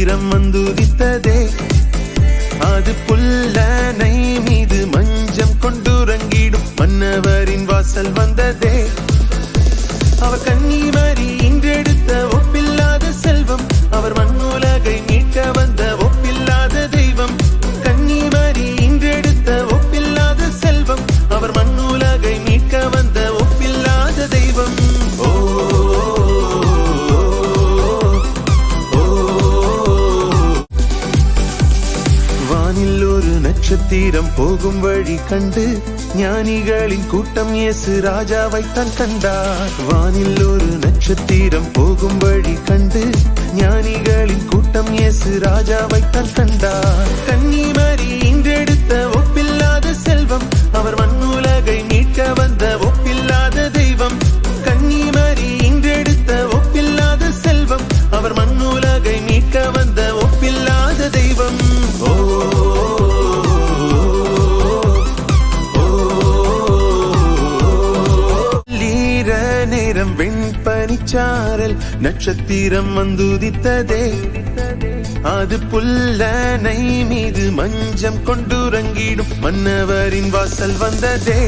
நட்சத்திரம் வந்துதித்ததே. அது புல்லனை மீது மஞ்சம் கொண்டுறங்கிடும் மன்னவரின் வாசல் வந்ததே. அவர் கன்னிமரி இன்றெடுத்த ஒப்பில்லாத செல்வம், அவர் மண்ணுலகை மீட்க வந்த ஒப்பில்லாத தெய்வம். கன்னிமரி இன்றெடுத்த ஒப்பில்லாத செல்வம், அவர் மண்ணுலகை மீட்க வந்த ஒப்பில்லாத தெய்வம். ஓ வானில் ஒரு நட்சத்திரம் போகும் வழி கண்டு ஞானிகளின் கூட்டம் இயேசு ராஜாவைத்தான் கண்டார். வானில் ஒரு நட்சத்திரம் போகும் வழி கண்டு ஞானிகளின் கூட்டம் இயேசு ராஜாவைத்தான் கண்டார். கன்னிமரி இன்றெடுத்த ஒப்பில்லாத செல்வம், அவர் மண்ணுலகை மீட்க வந்த ஒப்பில்லாத தெய்வம். கன்னிமரி இன்றெடுத்த ஒப்பில்லாத செல்வம், அவர் மண்ணுலகை மீட்க வந்த ஒப்பில்லாத தெய்வம். ஓ நேரம் வெண்பனிச்சாரல் நட்சத்திரம் வந்துதித்ததே. அது புல்லனை மீது மஞ்சம் கொண்டுறங்கிடும் மன்னவரின் வாசல் வந்ததே.